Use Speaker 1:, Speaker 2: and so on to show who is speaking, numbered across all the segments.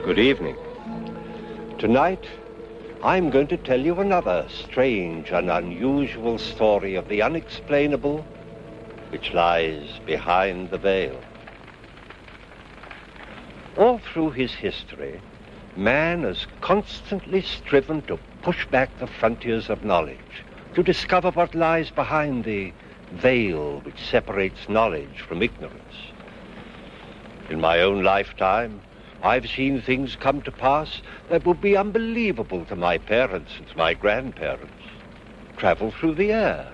Speaker 1: Good evening. Tonight, I'm going to tell you another strange and unusual story of the unexplainable which lies behind the veil. All through his history, man has constantly striven to push back the frontiers of knowledge, to discover what lies behind the veil which separates knowledge from ignorance. In my own lifetime, I've seen things come to pass that would be unbelievable to my parents and to my grandparents. Travel through the air,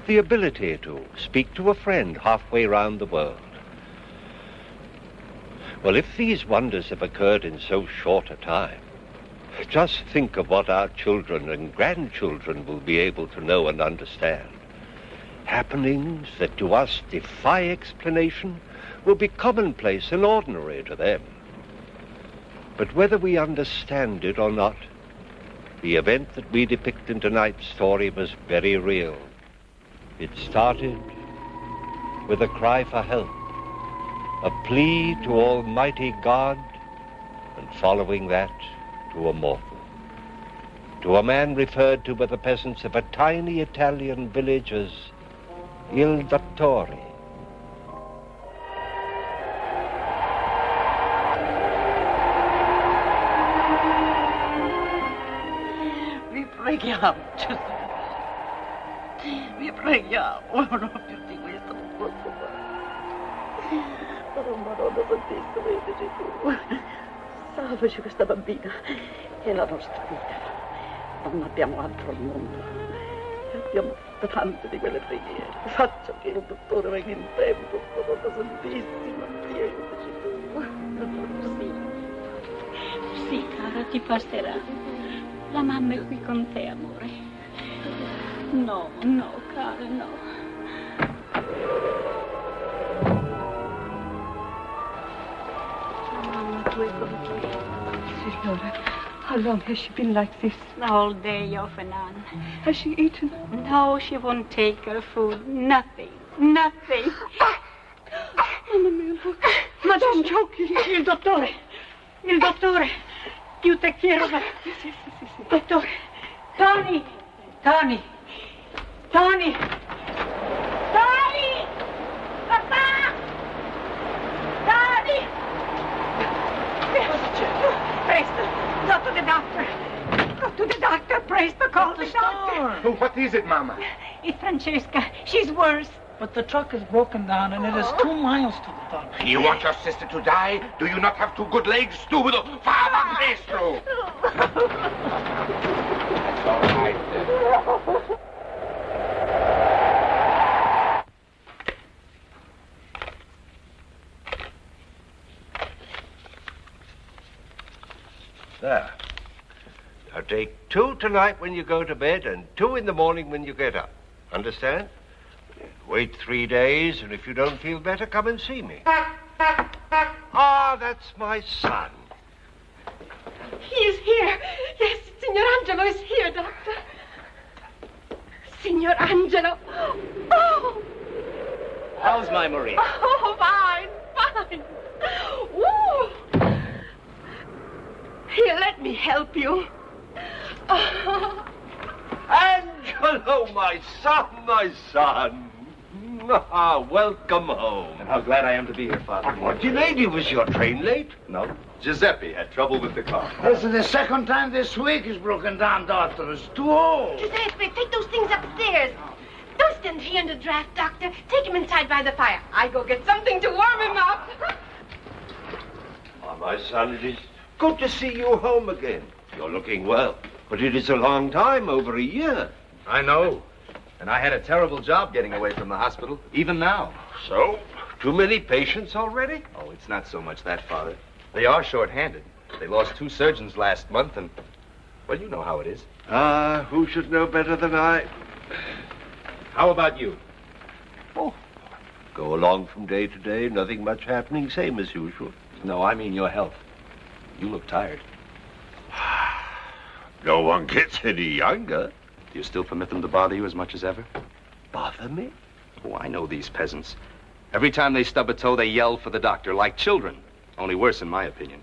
Speaker 1: the ability to speak to a friend halfway round the world. Well, if these wonders have occurred in so short a time, just think of what our children and grandchildren will be able to know and understand. Happenings that to us defy explanation will be commonplace and ordinary to them. But whether we understand it or not, the event that we depict in tonight's story was very real. It started with a cry for help, a plea to Almighty God, and following that, to a mortal. To a man referred to by the peasants of a tiny Italian village as Il Dottore.
Speaker 2: Vi preghiamo, Gesù. Vi preghiamo, non più di questo non posso fare. Oh, Madonna Santissima, vedi tu. Salvaci questa bambina e la nostra vita. Non abbiamo altro al mondo. Abbiamo tante di quelle preghiere. Faccia che il dottore venga in tempo, Madonna Santissima, aiutaci tu.
Speaker 3: Sì. Sì, cara, ti passerà. La mamma è qui con te, amore. No, cara, no. La mamma tu è con te.
Speaker 4: Signora, how long has she been like this?
Speaker 3: All day off and on.
Speaker 4: Has she eaten?
Speaker 3: No, she won't take her food. Nothing. Nothing.
Speaker 4: Mamma mia, look.
Speaker 3: Madame, il dottore. Il dottore. Io te quiero.
Speaker 4: Sì.
Speaker 3: Dottore. Tony. Tony. Papà. Tony. Presto. Go to the doctor. Go to the doctor. Presto. Call the doctor.
Speaker 5: What is it, Mama?
Speaker 3: It's Francesca. She's worse.
Speaker 2: But the truck is broken down and it is 2 miles to the doctor.
Speaker 5: You want your sister to die? Do you not have 2 good legs? Stupido! Fava questo! That's all right, then.
Speaker 1: There. Now take 2 tonight when you go to bed and 2 in the morning when you get up. Understand? Wait 3 days, and if you don't feel better, come and see me. Ah, that's my son.
Speaker 4: He is here. Yes, Signor Angelo is here, Doctor. Signor Angelo. Oh!
Speaker 6: How's my Marie?
Speaker 4: Oh, fine. Woo! Here, let me help you. Oh.
Speaker 1: Angelo, my son. Ah, welcome home.
Speaker 6: And how glad I am to be here, Father.
Speaker 1: What delayed you? Was your train late?
Speaker 6: No. Giuseppe had trouble with the car.
Speaker 7: This is the second time this week is broken down, Doctor. It's too old.
Speaker 8: Giuseppe, take those things upstairs. Don't stand here in the draft, Doctor. Take him inside by the fire. I go get something to warm him up.
Speaker 1: Ah, my son, it is good to see you home again. You're looking well, but it is a long time, over a year.
Speaker 6: I know. And I had a terrible job getting away from the hospital, even now.
Speaker 1: So, too many patients already?
Speaker 6: Oh, it's not so much that, Father. They are short-handed. They lost 2 surgeons last month, and, well, you know how it is.
Speaker 1: Ah, who should know better than I?
Speaker 6: How about you?
Speaker 1: Oh, go along from day to day, nothing much happening, same as usual.
Speaker 6: No, I mean your health. You look tired.
Speaker 1: No one gets any younger.
Speaker 6: Do you still permit them to bother you as much as ever?
Speaker 1: Bother me?
Speaker 6: Oh, I know these peasants. Every time they stub a toe, they yell for the doctor, like children. Only worse, in my opinion.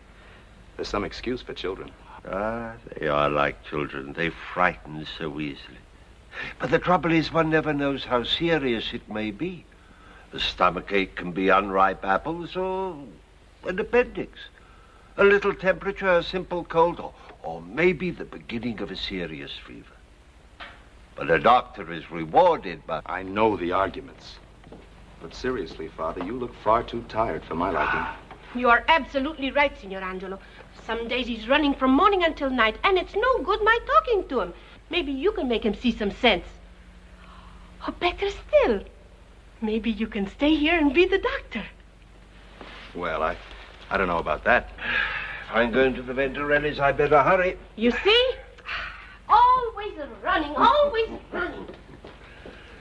Speaker 6: There's some excuse for children.
Speaker 1: Ah, they are like children. They frighten so easily. But the trouble is, one never knows how serious it may be. A stomachache can be unripe apples or an appendix. A little temperature, a simple cold, or maybe the beginning of a serious fever. But a doctor is rewarded by...
Speaker 6: I know the arguments. But seriously, Father, you look far too tired for my liking.
Speaker 8: You are absolutely right, Signor Angelo. Some days he's running from morning until night, and it's no good my talking to him. Maybe you can make him see some sense. Or better still, maybe you can stay here and be the doctor.
Speaker 6: Well, I don't know about that.
Speaker 1: If I'm going to the Venturellis, I better hurry.
Speaker 8: You see? Always running, always running.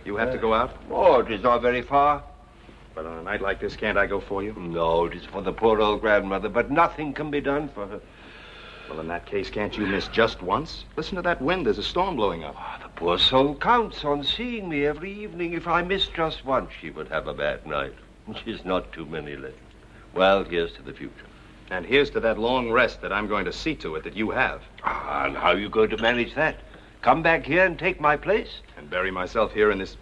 Speaker 6: You have to go out?
Speaker 1: Oh, it is not very far.
Speaker 6: But on a night like this, can't I go for you?
Speaker 1: No, it is for the poor old grandmother, but nothing can be done for her.
Speaker 6: Well, in that case, can't you miss just once? Listen to that wind. There's a storm blowing up.
Speaker 1: Oh, the poor soul counts on seeing me every evening. If I missed just once, she would have a bad night. She's not too many left. Well, here's to the future.
Speaker 6: And here's to that long rest that I'm going to see to it that you have.
Speaker 1: Ah, and how are you going to manage that? Come back here and take my place?
Speaker 6: And bury myself here in this...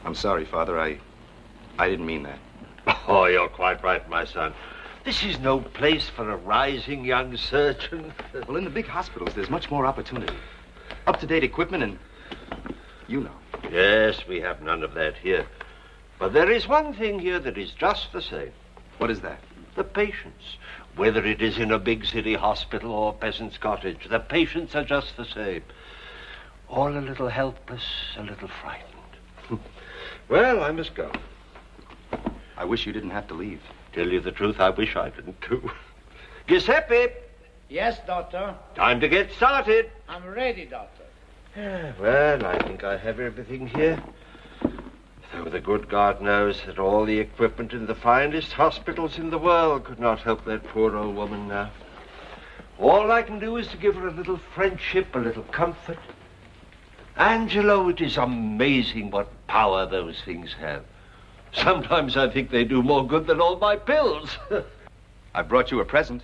Speaker 6: I'm sorry, Father. I didn't mean that.
Speaker 1: Oh, you're quite right, my son. This is no place for a rising young surgeon.
Speaker 6: Well, in the big hospitals, there's much more opportunity. Up-to-date equipment and... you know.
Speaker 1: Yes, we have none of that here. But there is one thing here that is just the same.
Speaker 6: What is that?
Speaker 1: The patients. Whether it is in a big city hospital or a peasant's cottage, the patients are just the same. All a little helpless, a little frightened. Well, I must go.
Speaker 6: I wish you didn't have to leave.
Speaker 1: Tell you the truth, I wish I didn't, too. Giuseppe!
Speaker 7: Yes, Doctor.
Speaker 1: Time to get started.
Speaker 7: I'm ready, Doctor.
Speaker 1: Well, I think I have everything here. Though the good God knows that all the equipment in the finest hospitals in the world could not help that poor old woman now. All I can do is to give her a little friendship, a little comfort. Angelo, it is amazing what power those things have. Sometimes I think they do more good than all my pills.
Speaker 6: I brought you a present.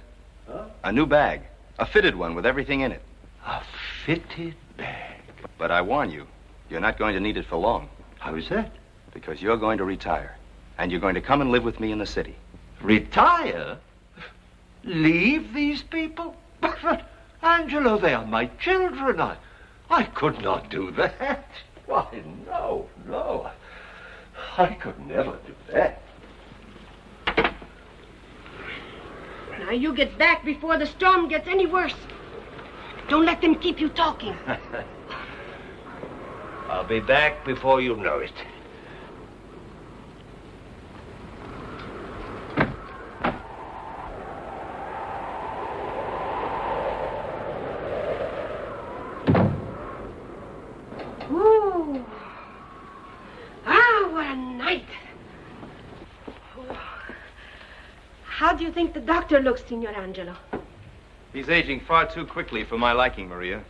Speaker 1: Huh?
Speaker 6: A new bag. A fitted one with everything in it.
Speaker 1: A fitted bag.
Speaker 6: But I warn you, you're not going to need it for long.
Speaker 1: How is that?
Speaker 6: Because you're going to retire. And you're going to come and live with me in the city.
Speaker 1: Retire? Leave these people? But, Angelo, they are my children. I could not do that. Why, no. I could never do that.
Speaker 8: Now you get back before the storm gets any worse. Don't let them keep you talking.
Speaker 1: I'll be back before you know it.
Speaker 8: Ooh. Ah, what a night. How do you think the doctor looks, Signor Angelo?
Speaker 6: He's aging far too quickly for my liking, Maria.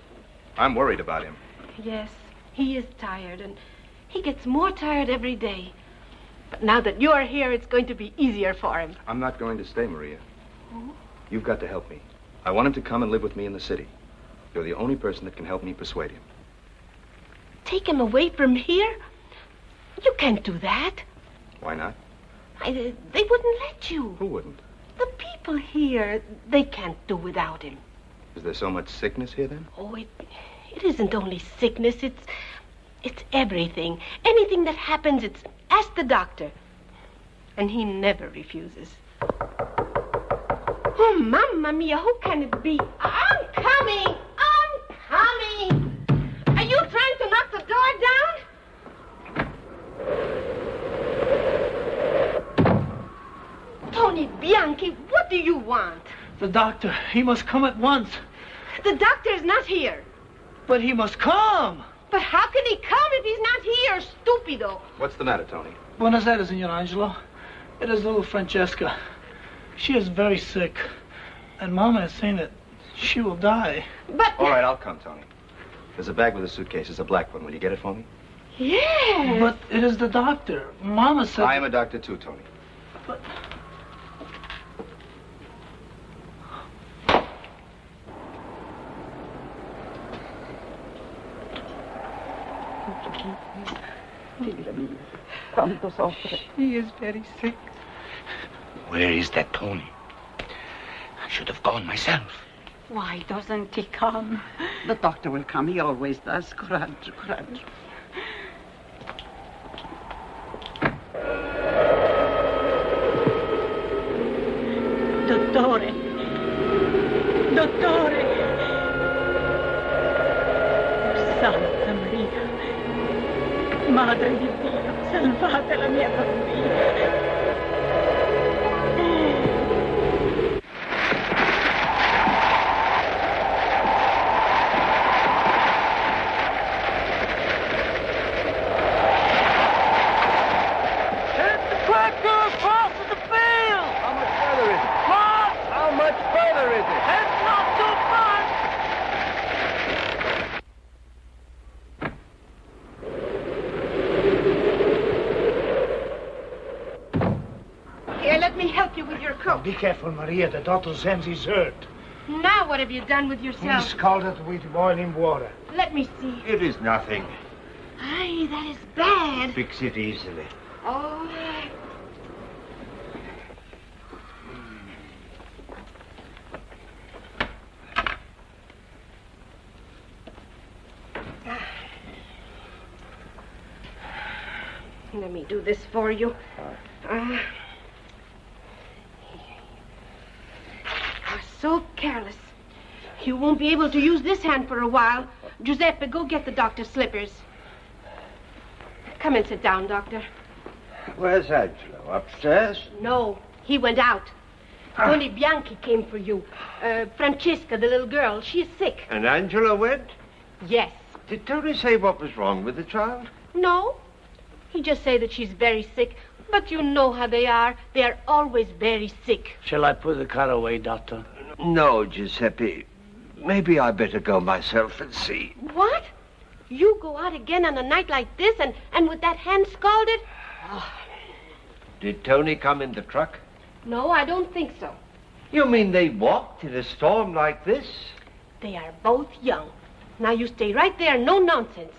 Speaker 6: I'm worried about him.
Speaker 8: Yes, he is tired, and he gets more tired every day. But now that you are here, it's going to be easier for him.
Speaker 6: I'm not going to stay, Maria.
Speaker 8: Oh?
Speaker 6: You've got to help me. I want him to come and live with me in the city. You're the only person that can help me persuade him.
Speaker 8: Take him away from here? You can't do that.
Speaker 6: Why not?
Speaker 8: They wouldn't let you.
Speaker 6: Who wouldn't?
Speaker 8: The people here, they can't do without him.
Speaker 6: Is there so much sickness here, then?
Speaker 8: Oh, it isn't only sickness. It's everything. Anything that happens, it's ask the doctor. And he never refuses. Oh, Mamma Mia, who can it be? I'm coming! Are you trying to knock the door down? Tony Bianchi, what do you want?
Speaker 9: The doctor, he must come at once.
Speaker 8: The doctor is not here.
Speaker 9: But he must come.
Speaker 8: But how can he come if he's not here, stupido?
Speaker 6: What's the matter, Tony?
Speaker 9: Buenos Aires, Signor Angelo. It is little Francesca. She is very sick. And Mama is saying that She will die.
Speaker 8: But...
Speaker 6: All right, I'll come, Tony. There's a bag with a suitcase. It's a black one. Will you get it for me?
Speaker 8: Yes.
Speaker 9: But it is the doctor. Mama said...
Speaker 6: I am a doctor, too, Tony.
Speaker 9: But...
Speaker 2: Figlia mia, quanto soffre.
Speaker 3: He is very sick.
Speaker 7: Where is that Tony? I should have gone myself.
Speaker 3: Why doesn't he come?
Speaker 2: The doctor will come. He always does. Coraggio, coraggio.
Speaker 3: Dottore! Dottore! Santa Maria! Madre di Dio, salvate la mia bambina!
Speaker 7: Be careful, Maria. The doctor says he's hurt.
Speaker 8: Now what have you done with yourself?
Speaker 7: He's scalded with boiling water.
Speaker 8: Let me see.
Speaker 1: It is nothing.
Speaker 8: Aye, that is bad.
Speaker 1: Fix it easily.
Speaker 8: Oh. Let me do this for you. So careless. You won't be able to use this hand for a while. Giuseppe, go get the doctor's slippers. Come and sit down, Doctor.
Speaker 1: Where's Angelo? Upstairs?
Speaker 8: No, he went out. Tony Bianchi came for you. Francesca, the little girl, she is sick.
Speaker 1: And Angelo went?
Speaker 8: Yes.
Speaker 1: Did Tony say what was wrong with the child?
Speaker 8: No. He just said that she's very sick. But you know how they are. They are always very sick.
Speaker 9: Shall I put the car away, Doctor?
Speaker 1: No, Giuseppe. Maybe I better go myself and see.
Speaker 8: What? You go out again on a night like this and with that hand scalded? Oh.
Speaker 1: Did Tony come in the truck?
Speaker 8: No, I don't think so.
Speaker 1: You mean they walked in a storm like this?
Speaker 8: They are both young. Now you stay right there, no nonsense.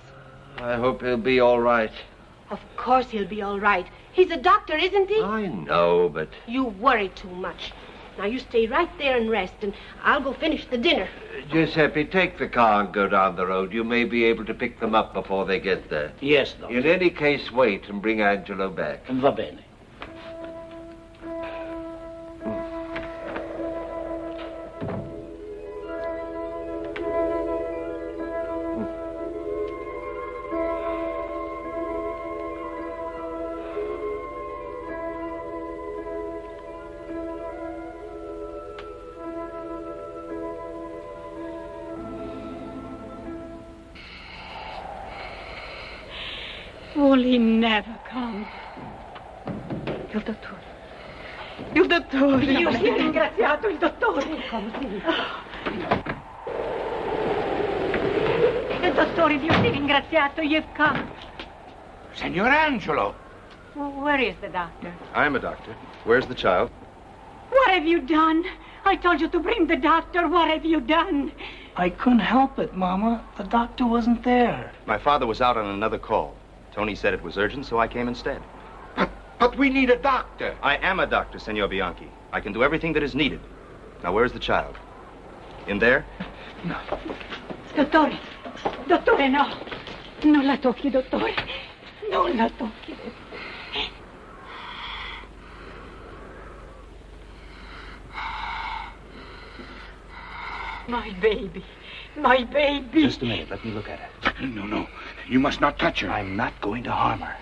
Speaker 1: I hope he'll be all right.
Speaker 8: Of course he'll be all right. He's a doctor, isn't he?
Speaker 1: I know, but...
Speaker 8: You worry too much. Now you stay right there and rest, and I'll go finish the dinner.
Speaker 1: Giuseppe, take the car and go down the road. You may be able to pick them up before they get there.
Speaker 9: Yes, Doctor.
Speaker 1: In any case, wait and bring Angelo back.
Speaker 9: Va bene.
Speaker 3: Will he never come?
Speaker 2: Il dottore. Il dottore.
Speaker 3: Dio sia ringraziato, il dottore. Il dottore, Dio sia ringraziato, you've come.
Speaker 7: Signor Angelo.
Speaker 3: Where is the doctor?
Speaker 6: I'm a doctor. Where's the child?
Speaker 3: What have you done? I told you to bring the doctor. What have you done?
Speaker 9: I couldn't help it, Mama. The doctor wasn't there.
Speaker 6: My father was out on another call. Tony said it was urgent, so I came instead.
Speaker 5: But we need a doctor.
Speaker 6: I am a doctor, Signor Bianchi. I can do everything that is needed. Now, where's the child? In there?
Speaker 9: No.
Speaker 3: Dottore, dottore, no. Non la tocchi, dottore. Non la tocchi. My baby. My baby.
Speaker 6: Just a minute. Let me look at her.
Speaker 7: No. You must not touch her.
Speaker 6: I'm not going to harm her.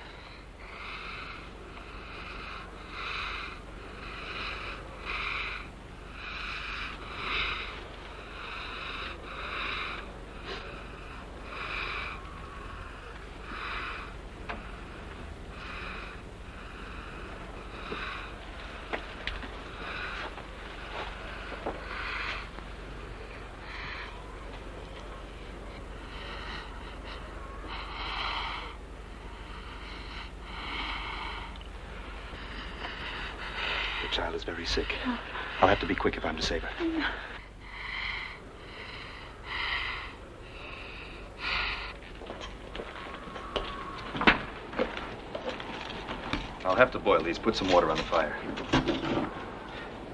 Speaker 6: very sick. I'll have to be quick if I'm to save her. I'll have to boil these. Put some water on the fire.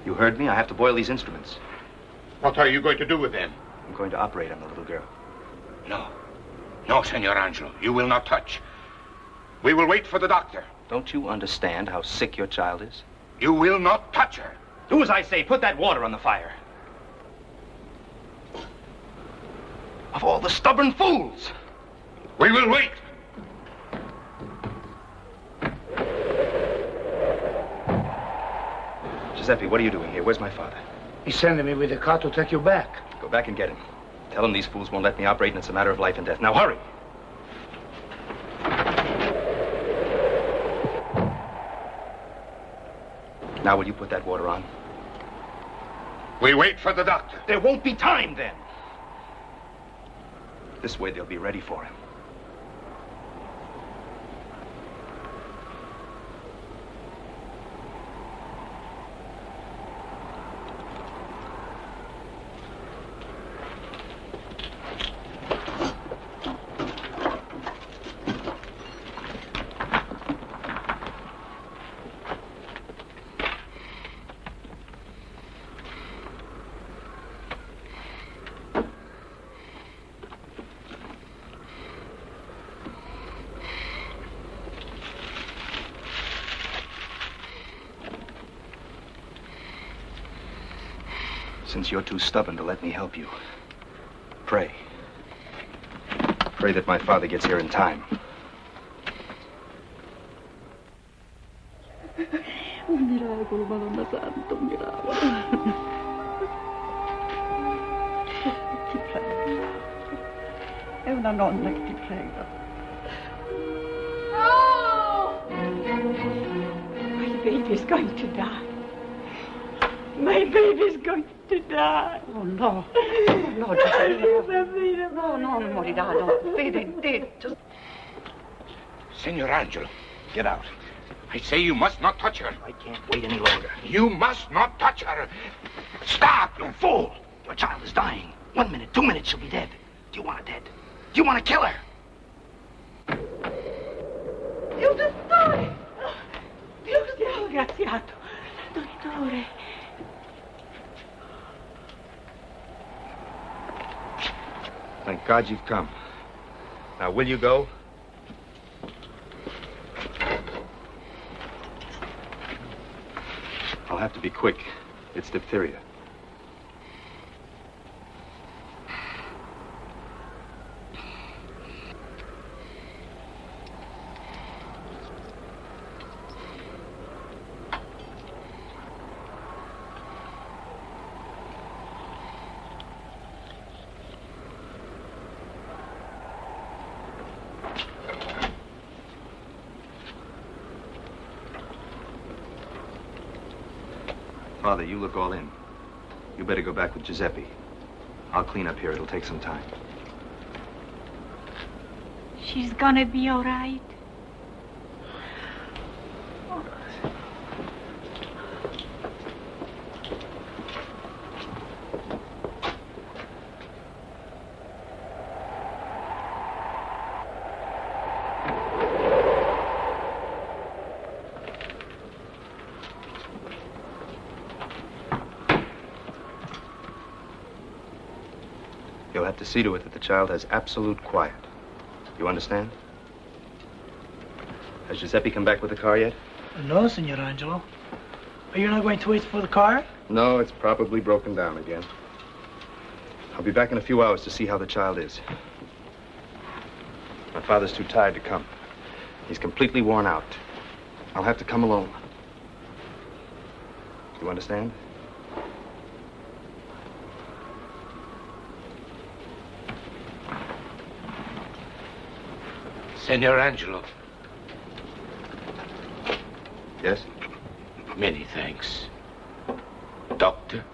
Speaker 6: You heard me? I have to boil these instruments.
Speaker 5: What are you going to do with them?
Speaker 6: I'm going to operate on the little girl.
Speaker 5: No. No, Senor Angelo. You will not touch. We will wait for the doctor.
Speaker 6: Don't you understand how sick your child is?
Speaker 5: You will not touch her.
Speaker 6: Do as I say. Put that water on the fire. Of all the stubborn fools!
Speaker 5: We will wait.
Speaker 6: Giuseppe, what are you doing here? Where's my father?
Speaker 7: He's sending me with a car to take you back.
Speaker 6: Go back and get him. Tell him these fools won't let me operate and it's a matter of life and death. Now hurry! Now will you put that water on?
Speaker 5: We wait for the doctor.
Speaker 6: There won't be time then. This way they'll be ready for him. Since you're too stubborn to let me help you, pray. Pray that my father gets here in time.
Speaker 2: Un miracolo, Madonna Santa, un miracolo. Ti prego. È una nonna che ti prega.
Speaker 3: Oh! My baby's going to die. My baby's going to die.
Speaker 2: Oh no, no, Giuseppe, no, no, non morirà, no, vede, detto.
Speaker 5: Senor Angelo,
Speaker 6: Get out.
Speaker 5: I say you must not touch her.
Speaker 6: I can't wait any longer.
Speaker 5: You must not touch her. Stop, you fool.
Speaker 7: Your child is dying. 1 minute, 2 minutes, she'll be dead. Do you want her dead? Do you want to kill her?
Speaker 3: Il dottore! Dio graziato. Dottore.
Speaker 6: Thank God you've come. Now, will you go? I'll have to be quick. It's diphtheria. Father, you look all in. You better go back with Giuseppe. I'll clean up here. It'll take some time.
Speaker 3: She's gonna be all right.
Speaker 6: You'll have to see to it that the child has absolute quiet. You understand? Has Giuseppe come back with the car yet?
Speaker 9: No, Signor Angelo. Are you not going to wait for the car?
Speaker 6: No, it's probably broken down again. I'll be back in a few hours to see how the child is. My father's too tired to come. He's completely worn out. I'll have to come alone. You understand?
Speaker 5: Senor Angelo,
Speaker 6: Yes?
Speaker 5: many thanks. Doctor?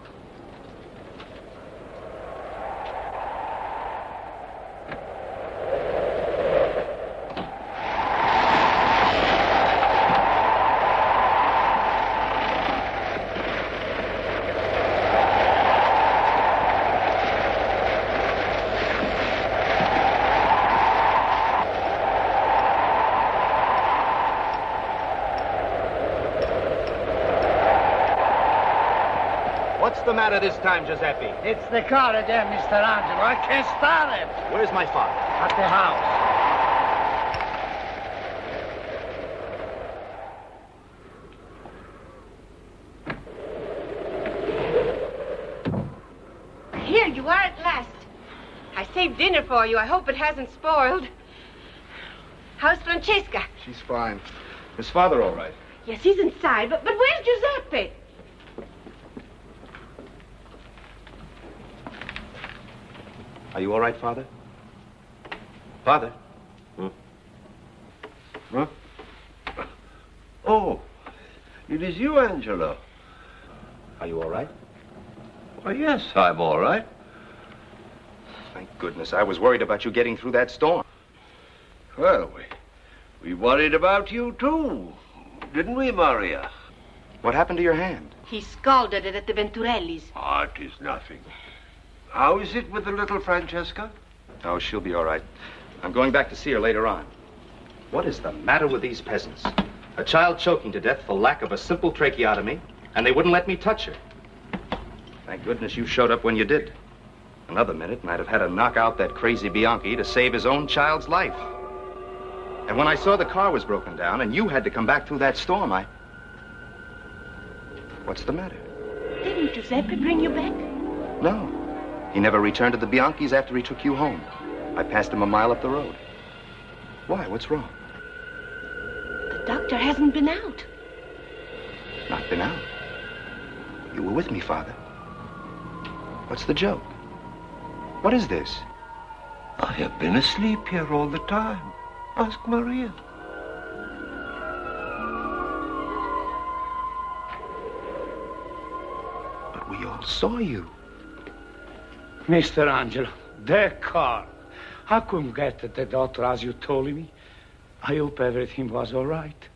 Speaker 6: What's the matter this time, Giuseppe?
Speaker 9: It's the car again, Mr. Angelo. I can't start it.
Speaker 6: Where's my father?
Speaker 9: At the house.
Speaker 8: Here you are at last. I saved dinner for you. I hope it hasn't spoiled. How's Francesca?
Speaker 6: She's fine. Is father all right?
Speaker 8: Yes, he's inside, but where's Giuseppe?
Speaker 6: Are you all right, Father? Father?
Speaker 1: Huh? Oh, it is you, Angelo.
Speaker 6: Are you all right?
Speaker 1: Why, yes, I'm all right.
Speaker 6: Thank goodness. I was worried about you getting through that storm.
Speaker 1: Well, we worried about you, too. Didn't we, Maria?
Speaker 6: What happened to your hand?
Speaker 8: He scalded it at the Venturellis.
Speaker 1: Oh, it is nothing. How is it with the little Francesca?
Speaker 6: Oh, she'll be all right. I'm going back to see her later on. What is the matter with these peasants? A child choking to death for lack of a simple tracheotomy, and they wouldn't let me touch her. Thank goodness you showed up when you did. Another minute, and I'd have had to knock out that crazy Bianchi to save his own child's life. And when I saw the car was broken down and you had to come back through that storm, What's the matter?
Speaker 8: Didn't Giuseppe bring you back?
Speaker 6: No. He never returned to the Bianchis after he took you home. I passed him a mile up the road. Why? What's wrong?
Speaker 8: The doctor hasn't been out.
Speaker 6: Not been out? You were with me, Father. What's the joke? What is this?
Speaker 1: I have been asleep here all the time. Ask Maria.
Speaker 6: But we all saw you.
Speaker 9: Mr. Angelo, the car. I couldn't get to the doctor as you told me. I hope everything was all right.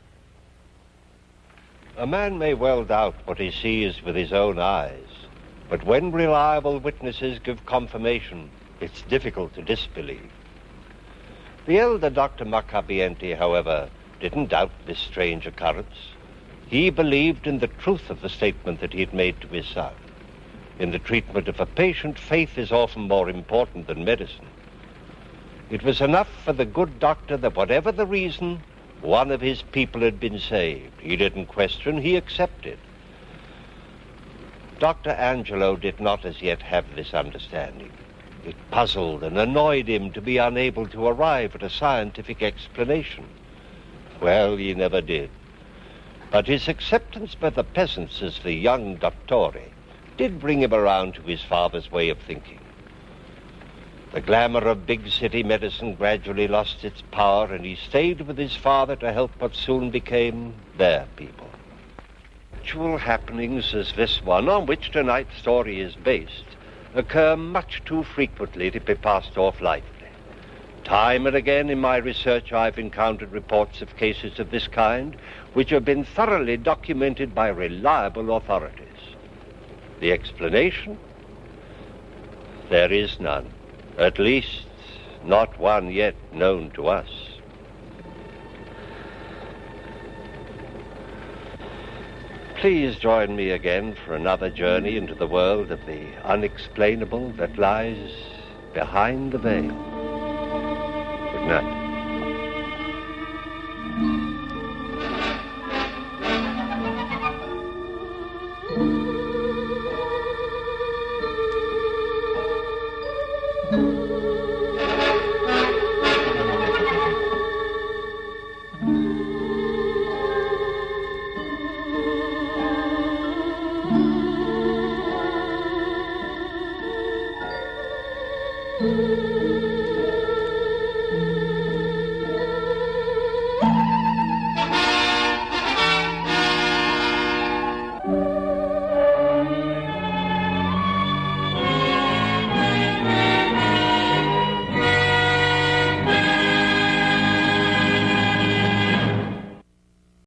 Speaker 1: A man may well doubt what he sees with his own eyes, but when reliable witnesses give confirmation, it's difficult to disbelieve. The elder Dr. Marcabienti, however, didn't doubt this strange occurrence. He believed in the truth of the statement that he had made to his son. In the treatment of a patient, faith is often more important than medicine. It was enough for the good doctor that whatever the reason, one of his people had been saved. He didn't question, he accepted. Dr. Angelo did not as yet have this understanding. It puzzled and annoyed him to be unable to arrive at a scientific explanation. Well, he never did. But his acceptance by the peasants as the young dottore did bring him around to his father's way of thinking. The glamour of big city medicine gradually lost its power, and he stayed with his father to help what soon became their people. Actual happenings as this one, on which tonight's story is based, occur much too frequently to be passed off lightly. Time and again in my research I've encountered reports of cases of this kind which have been thoroughly documented by reliable authorities. The explanation? There is none. At least, not one yet known to us. Please join me again for another journey into the world of the unexplainable that lies behind the veil. Good night.
Speaker 2: Thank you.